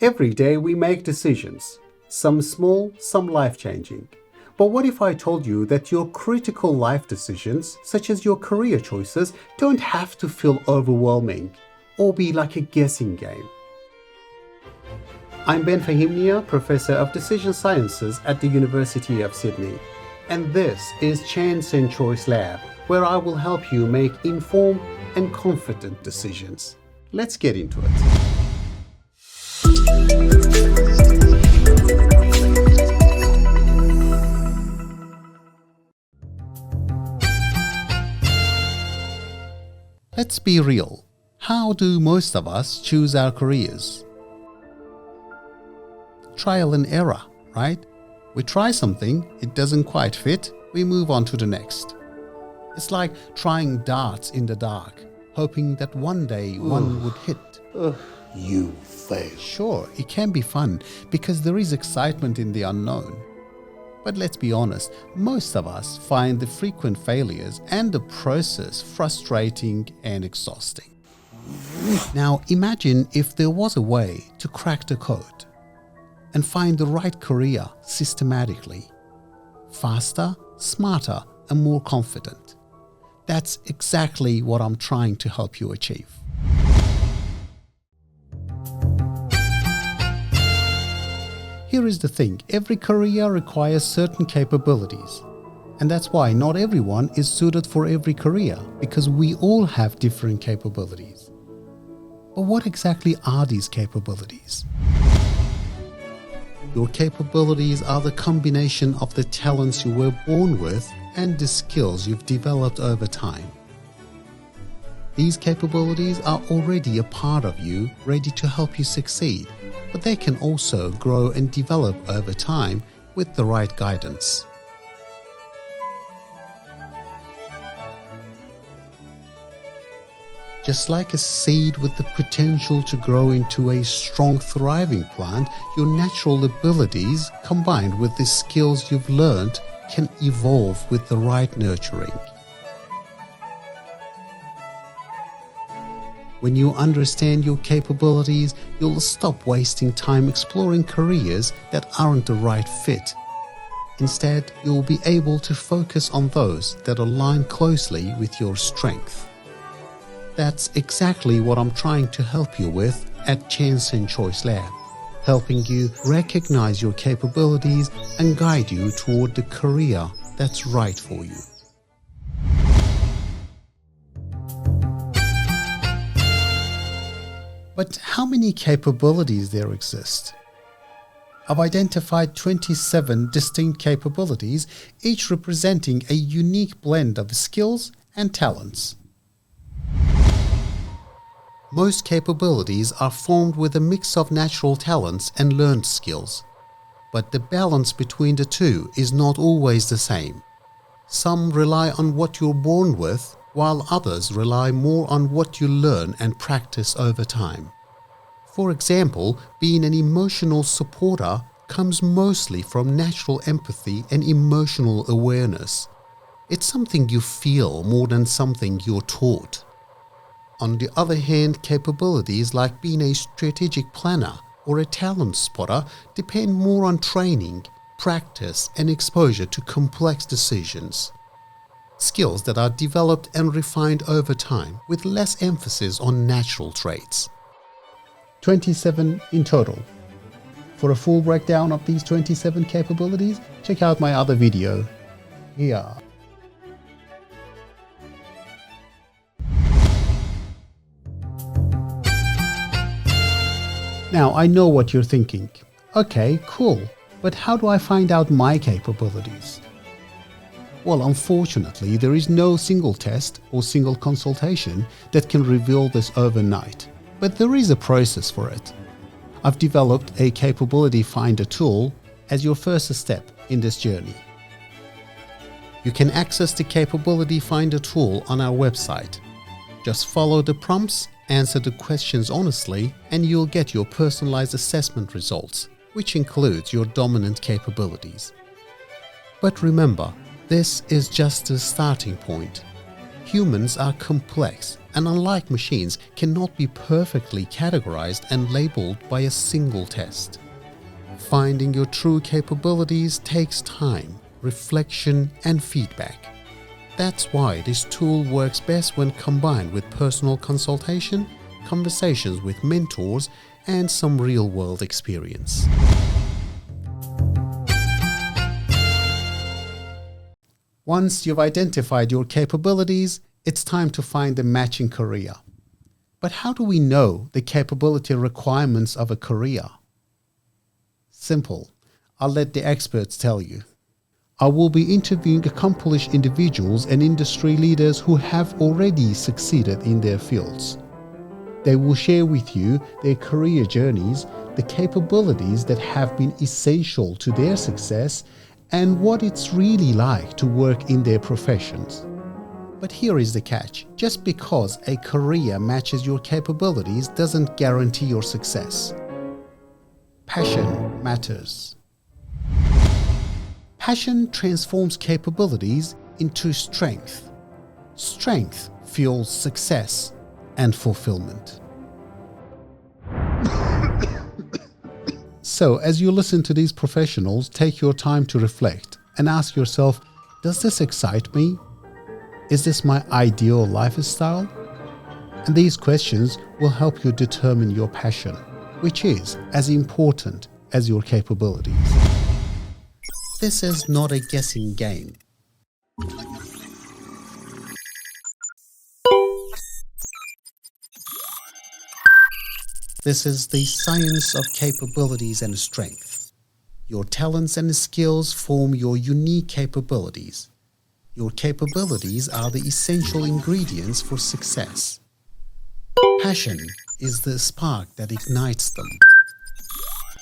Every day we make decisions, some small, some life-changing. But what if I told you that your critical life decisions, such as your career choices, don't have to feel overwhelming or be like a guessing game? I'm Ben Fahimnia, Professor of Decision Sciences at the University of Sydney. And this is Chance and Choice Lab, where I will help you make informed and confident decisions. Let's get into it. Let's be real. How do most of us choose our careers? Trial and error, right? We try something, it doesn't quite fit, we move on to the next. It's like trying darts in the dark, hoping that one day one would hit. You fail. Sure, it can be fun because there is excitement in the unknown. But let's be honest, most of us find the frequent failures and the process frustrating and exhausting. Now imagine if there was a way to crack the code and find the right career systematically, faster, smarter, and more confident. That's exactly what I'm trying to help you achieve. Here is the thing, every career requires certain capabilities. And that's why not everyone is suited for every career, because we all have different capabilities. But what exactly are these capabilities? Your capabilities are the combination of the talents you were born with and the skills you've developed over time. These capabilities are already a part of you, ready to help you succeed, but they can also grow and develop over time with the right guidance. Just like a seed with the potential to grow into a strong, thriving plant, your natural abilities combined with the skills you've learned can evolve with the right nurturing. When you understand your capabilities, you'll stop wasting time exploring careers that aren't the right fit. Instead, you'll be able to focus on those that align closely with your strength. That's exactly what I'm trying to help you with at Chance and Choice Lab, helping you recognize your capabilities and guide you toward the career that's right for you. But how many capabilities there exist? I've identified 27 distinct capabilities, each representing a unique blend of skills and talents. Most capabilities are formed with a mix of natural talents and learned skills, but the balance between the two is not always the same. Some rely on what you're born with, while others rely more on what you learn and practice over time. For example, being an emotional supporter comes mostly from natural empathy and emotional awareness. It's something you feel more than something you're taught. On the other hand, capabilities like being a strategic planner or a talent spotter depend more on training, practice, and exposure to complex decisions. Skills that are developed and refined over time with less emphasis on natural traits. 27 in total. For a full breakdown of these 27 capabilities, check out my other video here. Now I know what you're thinking. Okay, cool, but how do I find out my capabilities? Well, unfortunately, there is no single test or single consultation that can reveal this overnight, but there is a process for it. I've developed a capability finder tool as your first step in this journey. You can access the capability finder tool on our website. Just follow the prompts, answer the questions honestly, and you'll get your personalized assessment results, which includes your dominant capabilities. But remember, this is just a starting point. Humans are complex and unlike machines, cannot be perfectly categorized and labeled by a single test. Finding your true capabilities takes time, reflection, and feedback. That's why this tool works best when combined with personal consultation, conversations with mentors, and some real-world experience. Once you've identified your capabilities, it's time to find a matching career. But how do we know the capability requirements of a career? Simple. I'll let the experts tell you. I will be interviewing accomplished individuals and industry leaders who have already succeeded in their fields. They will share with you their career journeys, the capabilities that have been essential to their success, and what it's really like to work in their professions. But here is the catch. Just because a career matches your capabilities doesn't guarantee your success. Passion matters. Passion transforms capabilities into strength. Strength fuels success and fulfillment. So, as you listen to these professionals, take your time to reflect and ask yourself, does this excite me? Is this my ideal lifestyle? And these questions will help you determine your passion, which is as important as your capabilities. This is not a guessing game. This is the science of capabilities and strength. Your talents and skills form your unique capabilities. Your capabilities are the essential ingredients for success. Passion is the spark that ignites them.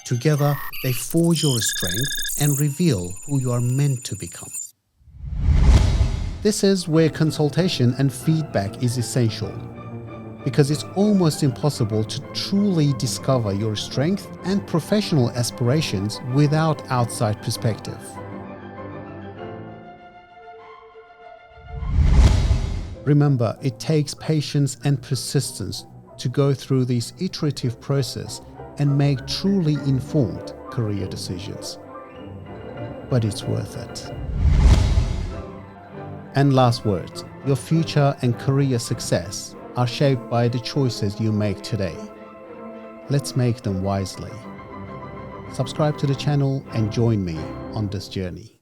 Together, they forge your strength and reveal who you are meant to become. This is where consultation and feedback is essential, because it's almost impossible to truly discover your strength and professional aspirations without outside perspective. Remember, it takes patience and persistence to go through this iterative process and make truly informed career decisions. But it's worth it. And last words, your future and career success are shaped by the choices you make today. Let's make them wisely. Subscribe to the channel and join me on this journey.